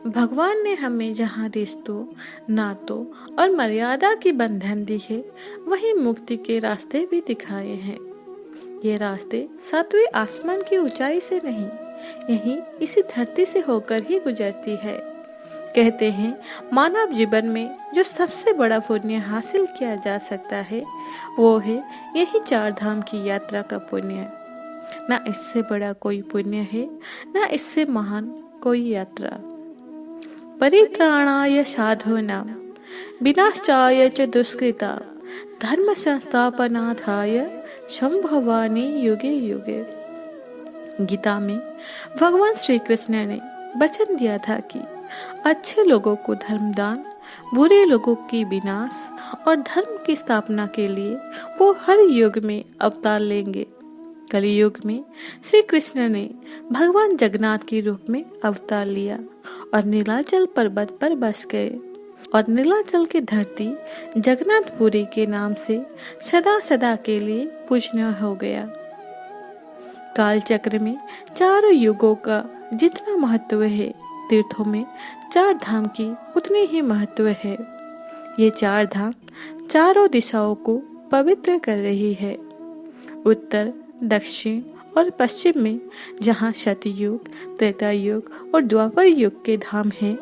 भगवान ने हमें जहाँ रिश्तों, नातों और मर्यादा की बंधन दी है, वहीं मुक्ति के रास्ते भी दिखाए हैं। ये रास्ते सातवें आसमान की ऊंचाई से नहीं, यहीं इसी धरती से होकर ही गुजरती है। कहते हैं मानव जीवन में जो सबसे बड़ा पुण्य हासिल किया जा सकता है, वो है यही चार धाम की यात्रा का पुण्य। ना इससे बड़ा कोई पुण्य है, ना इससे महान कोई यात्रा। परित्राणाय साधूनां विनाशाय च दुष्कृता धर्म संस्थापनार्थाय संभवामि युगे युगे। गीता में भगवान श्री कृष्ण ने वचन दिया था कि अच्छे लोगों को धर्मदान, बुरे लोगों की विनाश और धर्म की स्थापना के लिए वो हर युग में अवतार लेंगे। कलियुग में श्री कृष्ण ने भगवान जगन्नाथ के रूप में अवतार लिया और नीलाचल पर्वत पर बस गए और नीलाचल की धरती जगन्नाथपुरी के नाम से सदा सदा के लिए पूजनीय हो गया। काल चक्र में चारों युगों का जितना महत्व है, तीर्थों में चार धाम की उतनी ही महत्व है। ये चार धाम चारों दिशाओं को पवित्र कर रही है। उत्तर, दक्षिण और पश्चिम में जहाँ सतयुग, त्रेता युग और द्वापर युग के धाम हैं,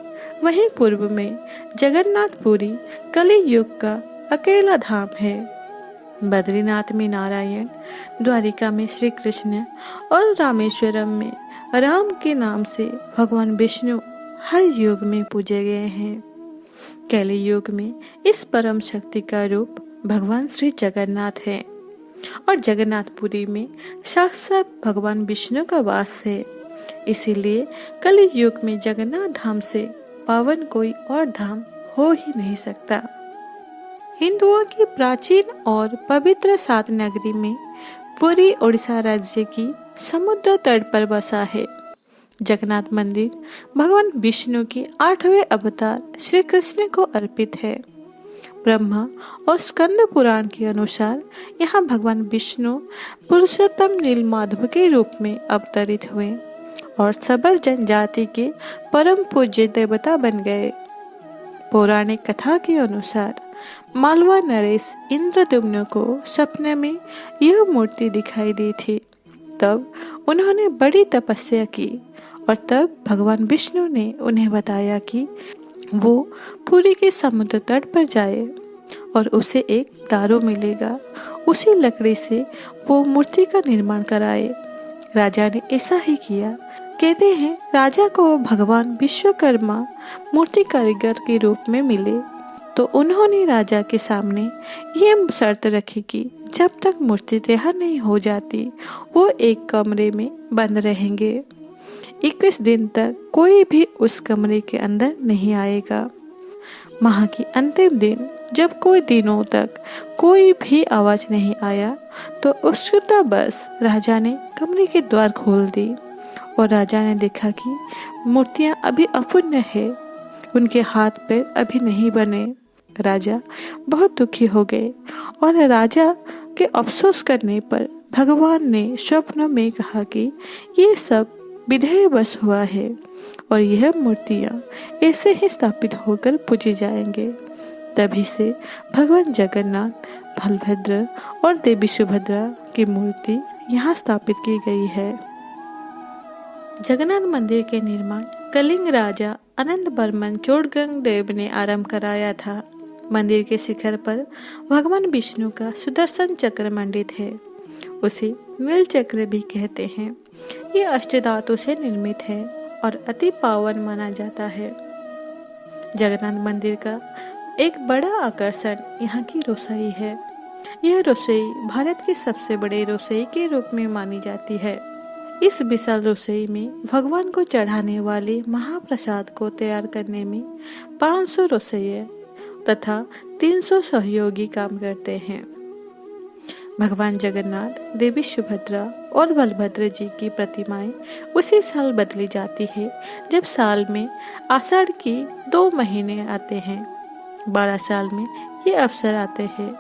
वहीं पूर्व में जगन्नाथपुरी कली युग का अकेला धाम है। बद्रीनाथ में नारायण, द्वारिका में श्री कृष्ण और रामेश्वरम में राम के नाम से भगवान विष्णु हर युग में पूजे गए हैं। कली युग में इस परम शक्ति का रूप भगवान श्री जगन्नाथ है और जगन्नाथपुरी में साक्षात भगवान विष्णु का वास है। इसीलिए कलि युग में जगन्नाथ धाम से पावन कोई और धाम हो ही नहीं सकता। हिंदुओं की प्राचीन और पवित्र सात नगरी में पुरी उड़ीसा राज्य की समुद्र तट पर बसा है। जगन्नाथ मंदिर भगवान विष्णु की 8वें अवतार श्री कृष्ण को अर्पित है। ब्रह्मा और स्कंद पुराण के अनुसार यहाँ भगवान विष्णु पुरुषोत्तम नीलमाधव के रूप में अवतरित हुए और सबर जनजाति के परम पूज्य देवता बन गए। पौराणिक कथा के अनुसार मालवा नरेश इंद्रद्युम्न को सपने में यह मूर्ति दिखाई दी थी। तब उन्होंने बड़ी तपस्या की और तब भगवान विष्णु ने उन्हें बताया कि वो पुरी के समुद्र तट पर जाए और उसे एक दारू मिलेगा। उसी लकड़ी से वो मूर्ति का निर्माण कराए। राजा ने ऐसा ही किया। कहते हैं राजा को भगवान विश्वकर्मा मूर्ति कारीगर के रूप में मिले तो उन्होंने राजा के सामने ये शर्त रखी कि जब तक मूर्ति तैयार नहीं हो जाती वो एक कमरे में बंद रहेंगे। 21 दिन तक कोई भी उस कमरे के अंदर नहीं आएगा। माह की अंतिम दिन जब कोई दिनों तक कोई भी आवाज नहीं आया तो उत्सुकता बस राजा ने कमरे के द्वार खोल दी और राजा ने देखा कि मूर्तियां अभी अपूर्ण है, उनके हाथ पैर अभी नहीं बने। राजा बहुत दुखी हो गए और राजा के अफसोस करने पर भगवान ने स्वप्न में कहा कि ये सब विधेय बस हुआ है और यह मूर्तियां ऐसे ही स्थापित होकर पूजी जाएंगे। तभी से भगवान जगन्नाथ, बलभद्र और देवी सुभद्रा की मूर्ति यहाँ स्थापित की गई है। जगन्नाथ मंदिर के निर्माण कलिंग राजा अनंत बर्मन चोड़गंग देव ने आरंभ कराया था। मंदिर के शिखर पर भगवान विष्णु का सुदर्शन चक्र मंडित है। उसे नील चक्र भी कहते हैं। ये अष्टधातु से निर्मित है और अति पावन माना जाता है। जगन्नाथ मंदिर का एक बड़ा आकर्षण यहाँ की रसोई है। यह रसोई भारत की सबसे बड़े रसोई के रूप में मानी जाती है। इस विशाल रसोई में भगवान को चढ़ाने वाले महाप्रसाद को तैयार करने में 500 रसोइये तथा 300 सहयोगी काम करते हैं। भगवान जगन्नाथ, देवी सुभद्रा और बलभद्र जी की प्रतिमाएं उसी साल बदली जाती है जब साल में आषाढ़ की 2 महीने आते हैं। 12 साल में ये अवसर आते हैं।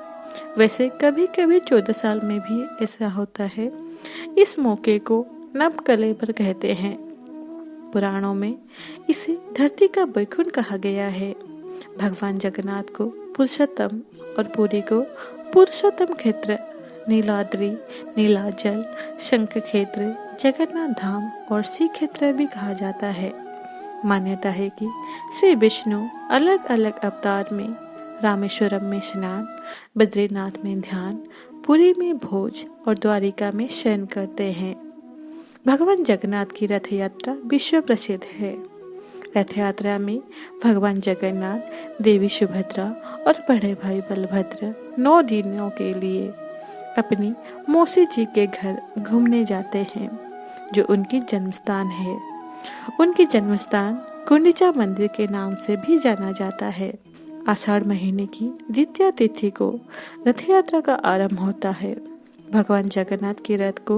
वैसे कभी कभी 14 साल में भी ऐसा होता है। इस मौके को नव कलेबर कहते हैं। पुराणों में इसे धरती का वैकुंठ कहा गया है। भगवान जगन्नाथ को पुरुषोत्तम और पुरी को पुरुषोत्तम क्षेत्र, नीलाद्रि, नीलाचल, शंख क्षेत्र, जगन्नाथ धाम और श्री क्षेत्र भी कहा जाता है। मान्यता है कि श्री विष्णु अलग अलग अवतार में रामेश्वरम में स्नान, बद्रीनाथ में ध्यान, पुरी में भोज और द्वारिका में शयन करते हैं। भगवान जगन्नाथ की रथ यात्रा विश्व प्रसिद्ध है। रथ यात्रा में भगवान जगन्नाथ, देवी सुभद्रा और बड़े भाई बलभद्र 9 दिनों के लिए अपनी मौसी जी के घर घूमने जाते हैं, जो उनकी जन्मस्थान है। उनकी जन्मस्थान गुंडीचा मंदिर के नाम से भी जाना जाता है। आषाढ़ महीने की द्वितीया तिथि को रथ यात्रा का आरंभ होता है। भगवान जगन्नाथ की रथ को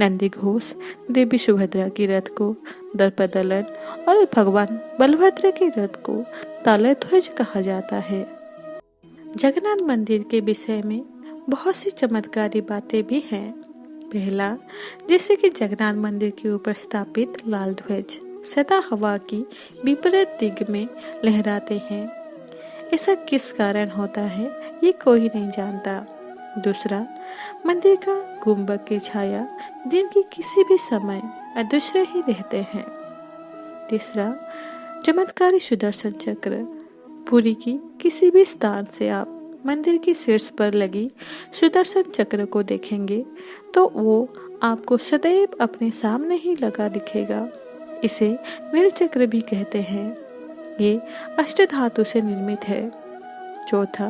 नंदी घोष, देवी सुभद्रा की रथ को दर्पदलन और भगवान बलभद्र की रथ को तालध्वज कहा जाता है। जगन्नाथ मंदिर के विषय में बहुत सी चमत्कारी बातें भी हैं। पहला, जैसे कि जगन्नाथ मंदिर के ऊपर स्थापित लाल ध्वज सदा हवा की विपरीत दिग में लहराते हैं। ऐसा किस कारण होता है ये कोई नहीं जानता। दूसरा, मंदिर का गुंबद की छाया दिन के किसी भी समय अदृश्य ही रहते हैं। तीसरा, चमत्कारी सुदर्शन चक्र, पुरी की किसी भी स्थान से आप मंदिर की शीर्ष पर लगी सुदर्शन चक्र को देखेंगे तो वो आपको सदैव अपने सामने ही लगा दिखेगा। इसे नीलचक्र भी कहते हैं। ये अष्टधातु से निर्मित है। चौथा,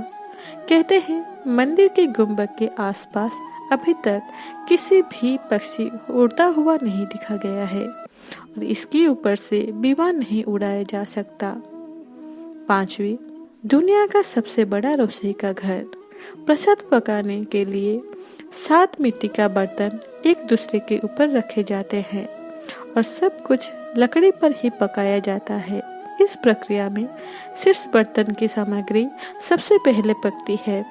कहते हैं मंदिर के गुंबद के आसपास अभी तक किसी भी पक्षी उड़ता हुआ नहीं दिखा गया है और इसके ऊपर से विमान नहीं उड़ाया जा सकता। पांचवी, दुनिया का सबसे बड़ा रसोई का घर, प्रसाद पकाने के लिए 7 मिट्टी का बर्तन एक दूसरे के ऊपर रखे जाते हैं और सब कुछ लकड़ी पर ही पकाया जाता है। इस प्रक्रिया में शीर्ष बर्तन की सामग्री सबसे पहले पकती है,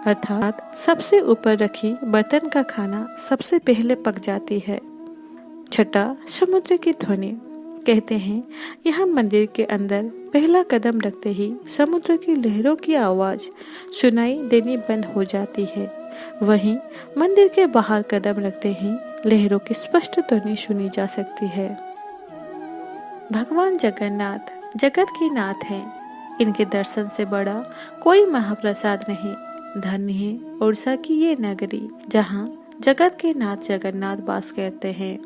अर्थात सबसे ऊपर रखी बर्तन का खाना सबसे पहले पक जाती है। छठा, समुद्र की ध्वनि, कहते हैं यहाँ मंदिर के अंदर पहला कदम रखते ही समुद्र की लहरों की आवाज सुनाई देनी बंद हो जाती है। वहीं मंदिर के बाहर कदम रखते ही लहरों की स्पष्ट ध्वनि सुनी जा सकती है। भगवान जगन्नाथ जगत के नाथ हैं। इनके दर्शन से बड़ा कोई महाप्रसाद नहीं। धन्य है उड़ीसा की ये नगरी, जहाँ जगत के नाथ जगन्नाथ वास करते हैं।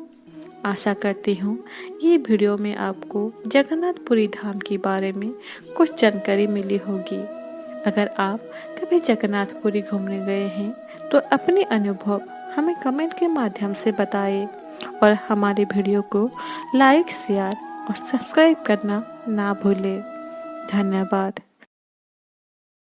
आशा करती हूँ ये वीडियो में आपको जगन्नाथपुरी धाम के बारे में कुछ जानकारी मिली होगी। अगर आप कभी जगन्नाथपुरी घूमने गए हैं तो अपने अनुभव हमें कमेंट के माध्यम से बताएं और हमारे वीडियो को लाइक, शेयर और सब्सक्राइब करना ना भूलें। धन्यवाद।